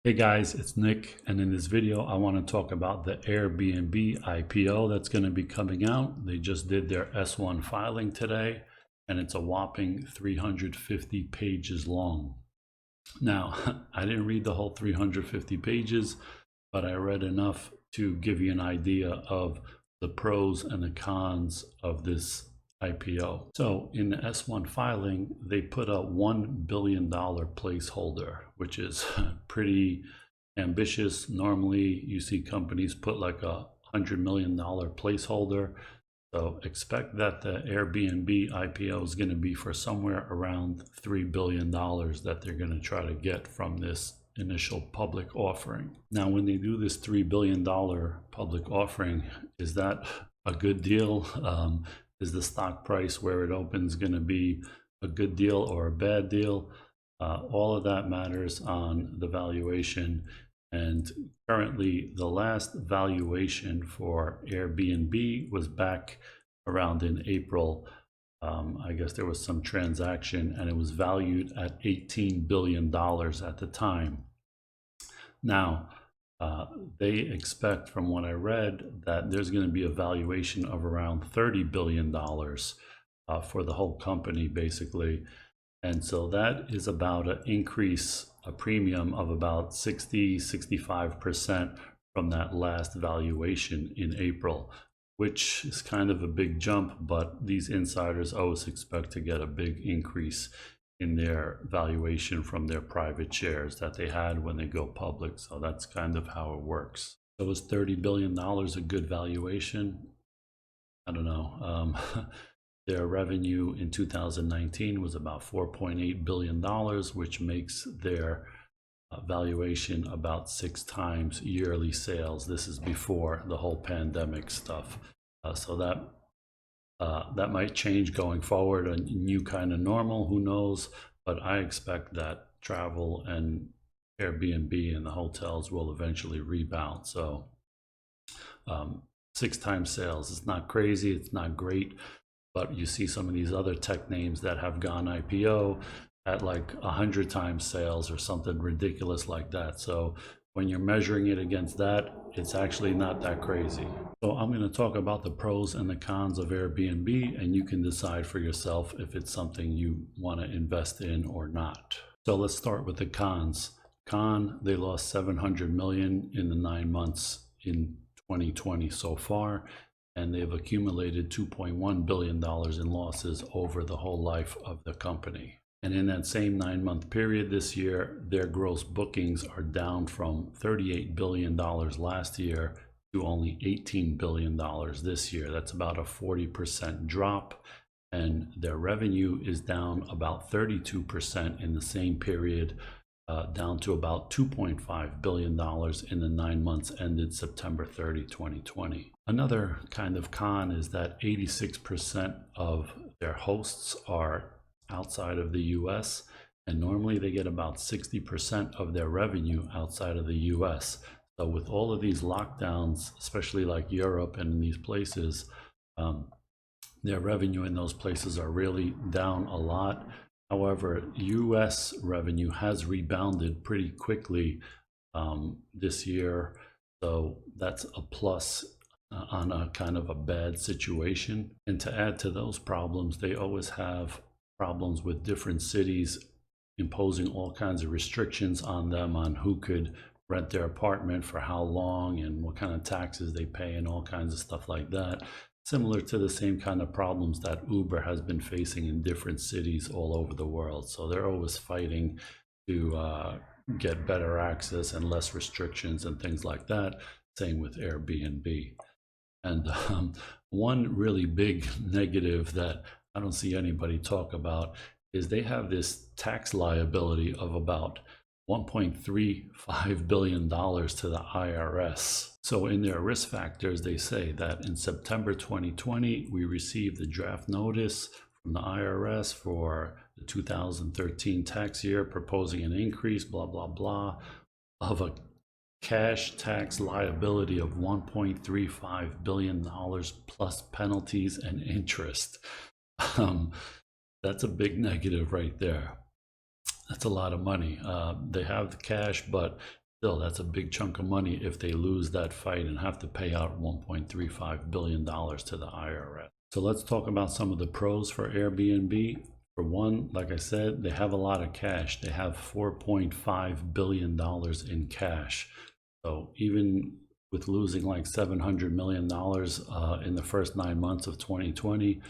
Hey guys, it's Nick, and in this video I want to talk about the Airbnb IPO that's going to be coming out. They just did their S1 filing today, and it's a whopping 350 pages long. Now, I didn't read the whole 350 pages, but I read enough to give you an idea of the pros and the cons of this IPO. So in the S1 filing, they put a $1 billion placeholder, which is pretty ambitious. Normally, you see companies put like a $100 million placeholder. So expect that the Airbnb IPO is going to be for somewhere around $3 billion that they're going to try to get from this initial public offering. Now, when they do this $3 billion public offering, is that a good deal? Is the stock price where it opens going to be a good deal or a bad deal? All of that matters on the valuation. And currently, the last valuation for Airbnb was back around in April. I guess there was some transaction and it was valued at $18 billion at the time. Now, they expect, from what I read, that there's going to be a valuation of around $30 billion for the whole company, basically. And so that is about an increase, a premium of about 65% from that last valuation in April, which is kind of a big jump, but these insiders always expect to get a big increase in their valuation from their private shares that they had when they go public. So that's kind of how it works. So is $30 billion a good valuation? I don't know. Their revenue in 2019 was about $4.8 billion, which makes their valuation about 6 times yearly sales. This is before the whole pandemic stuff. So that might change going forward, a new kind of normal, who knows? But I expect that travel and Airbnb and the hotels will eventually rebound. So 6 times sales, it's not crazy, it's not great, but you see some of these other tech names that have gone IPO at like 100 times sales or something ridiculous like that. So when you're measuring it against that, it's actually not that crazy. So I'm going to talk about the pros and the cons of Airbnb, and you can decide for yourself if it's something you want to invest in or not. So let's start with the cons. Con, they lost 700 million in the 9 months in 2020 so far, and they've accumulated $2.1 billion in losses over the whole life of the company. And in that same 9-month period this year, their gross bookings are down from $38 billion last year to only $18 billion this year. That's about a 40% drop. And their revenue is down about 32% in the same period, down to about $2.5 billion in the 9 months ended September 30, 2020. Another kind of con is that 86% of their hosts are outside of the US, and normally they get about 60% of their revenue outside of the US. So with all of these lockdowns, especially like Europe and in these places, their revenue in those places are really down a lot. However, US revenue has rebounded pretty quickly this year, so that's a plus on a kind of a bad situation. And to add to those problems, they always have problems with different cities imposing all kinds of restrictions on them on who could rent their apartment for how long and what kind of taxes they pay and all kinds of stuff like that. Similar to the same kind of problems that Uber has been facing in different cities all over the world. So they're always fighting to get better access and less restrictions and things like that. Same with Airbnb. And one really big negative that I don't see anybody talk about is they have this tax liability of about $1.35 billion to the IRS. So in their risk factors, they say that in September 2020, we received a draft notice from the IRS for the 2013 tax year proposing an increase, blah, blah, blah, of a cash tax liability of $1.35 billion plus penalties and interest. That's a big negative right there. That's a lot of money. They have the cash, but still, that's a big chunk of money if they lose that fight and have to pay out $1.35 billion to the IRS. So let's talk about some of the pros for Airbnb. For one, like I said, they have a lot of cash. They have $4.5 billion in cash. So even with losing like $700 million in the first 9 months of 2020,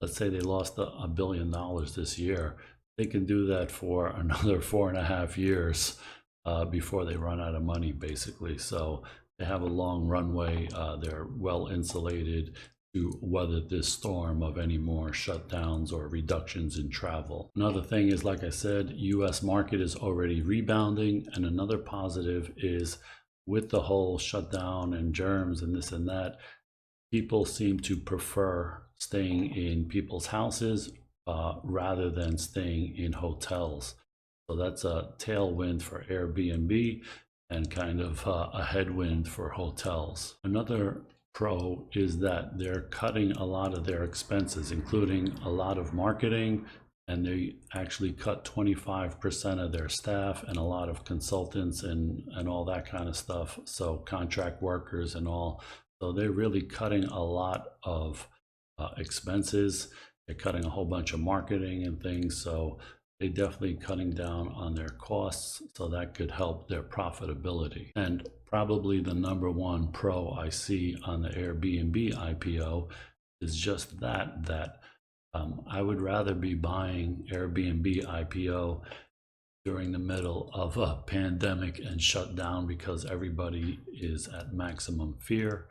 let's say they lost $1 billion this year, they can do that for another 4.5 years before they run out of money, basically. So they have a long runway. They're well insulated to weather this storm of any more shutdowns or reductions in travel. Another thing is, like I said, US market is already rebounding. And another positive is with the whole shutdown and germs and this and that, people seem to prefer staying in people's houses rather than staying in hotels. So that's a tailwind for Airbnb and kind of a headwind for hotels. Another pro is that they're cutting a lot of their expenses, including a lot of marketing, and they actually cut 25% of their staff and a lot of consultants and all that kind of stuff. So contract workers and all. So they're really cutting a lot of expenses. They're cutting a whole bunch of marketing and things. So they're definitely cutting down on their costs. So that could help their profitability. And probably the number one pro I see on the Airbnb IPO is just that I would rather be buying Airbnb IPO during the middle of a pandemic and shut down because everybody is at maximum fear,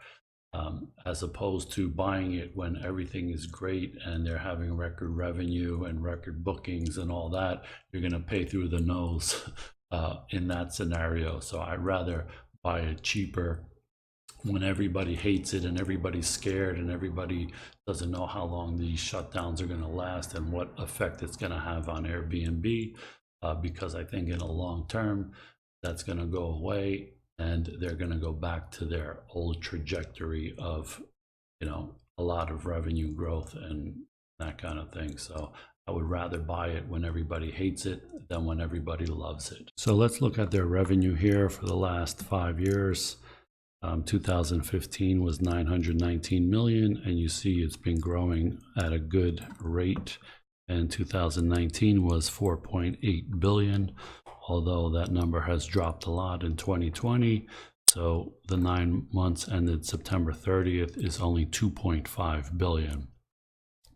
as opposed to buying it when everything is great and they're having record revenue and record bookings and all that. You're going to pay through the nose in that scenario. So I'd rather buy it cheaper when everybody hates it and everybody's scared and everybody doesn't know how long these shutdowns are going to last and what effect it's going to have on Airbnb, because I think in a long term that's going to go away and they're going to go back to their old trajectory of, you know, a lot of revenue growth and that kind of thing. So I would rather buy it when everybody hates it than when everybody loves it. So let's look at their revenue here for the last 5 years. 2015 was 919 million, and you see it's been growing at a good rate. And 2019 was 4.8 billion, although that number has dropped a lot in 2020. So the 9 months ended September 30th is only 2.5 billion.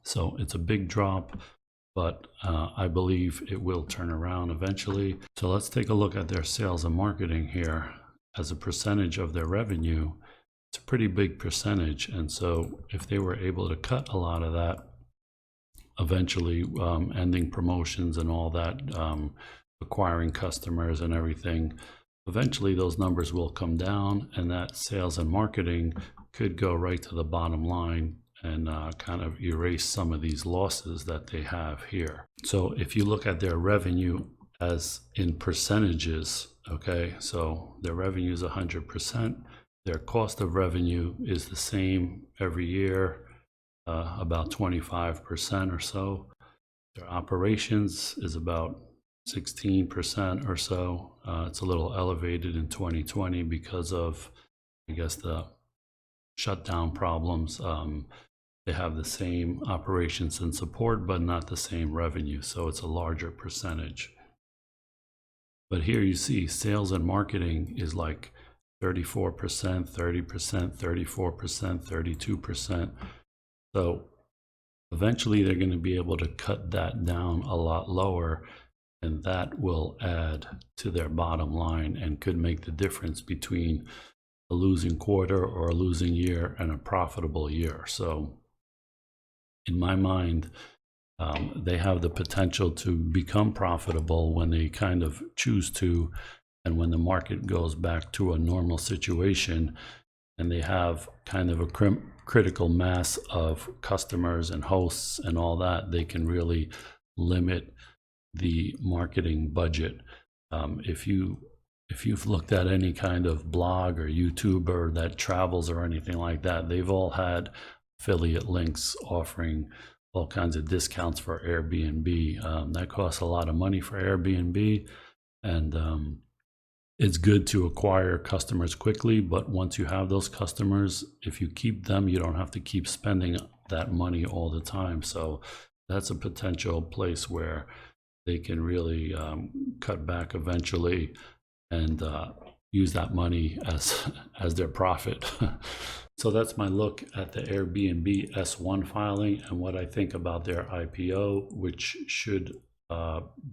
So it's a big drop, but I believe it will turn around eventually. So let's take a look at their sales and marketing here. As a percentage of their revenue, it's a pretty big percentage. And so if they were able to cut a lot of that, eventually ending promotions and all that, acquiring customers and everything, eventually those numbers will come down, and that sales and marketing could go right to the bottom line and kind of erase some of these losses that they have here. So if you look at their revenue as in percentages, okay, so their revenue is 100%. Their cost of revenue is the same every year, about 25% or so. Their operations is about 16% or so. It's a little elevated in 2020 because of, I guess, the shutdown problems. They have the same operations and support, but not the same revenue. So it's a larger percentage. But here you see sales and marketing is like 34%, 30%, 34%, 32%. So eventually they're going to be able to cut that down a lot lower, and that will add to their bottom line and could make the difference between a losing quarter or a losing year and a profitable year. So in my mind, they have the potential to become profitable when they kind of choose to, and when the market goes back to a normal situation and they have kind of a critical mass of customers and hosts and all that, they can really limit the marketing budget. If you've looked at any kind of blog or YouTuber that travels or anything like that, they've all had affiliate links offering all kinds of discounts for Airbnb. That costs a lot of money for Airbnb, and it's good to acquire customers quickly, but once you have those customers, if you keep them, you don't have to keep spending that money all the time. So that's a potential place where they can really cut back eventually and use that money as their profit. So that's my look at the Airbnb S1 filing and what I think about their IPO, which should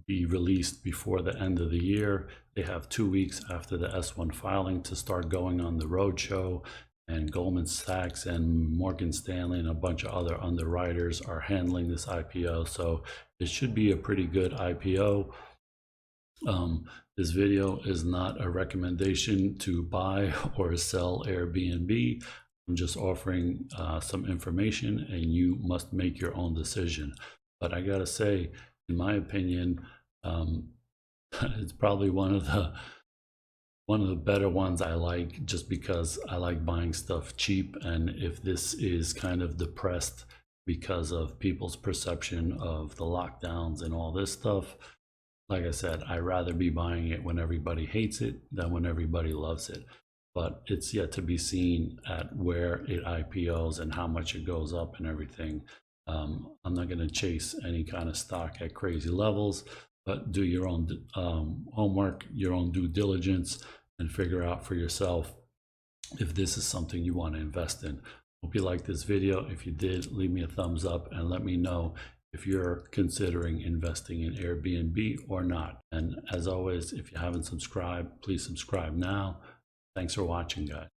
be released before the end of the year. They have 2 weeks after the S1 filing to start going on the roadshow, and Goldman Sachs and Morgan Stanley and a bunch of other underwriters are handling this IPO. So it should be a pretty good IPO. This video is not a recommendation to buy or sell Airbnb. I'm just offering some information, and you must make your own decision. But I gotta say, in my opinion, it's probably one of the better ones I like, just because I like buying stuff cheap. And if this is kind of depressed because of people's perception of the lockdowns and all this stuff, like I said, I'd rather be buying it when everybody hates it than when everybody loves it. But it's yet to be seen at where it IPOs and how much it goes up and everything. I'm not going to chase any kind of stock at crazy levels, but do your own homework, your own due diligence, and figure out for yourself if this is something you want to invest in. Hope you liked this video. If you did, leave me a thumbs up and let me know if you're considering investing in Airbnb or not. And as always, if you haven't subscribed, please subscribe now. Thanks for watching, guys.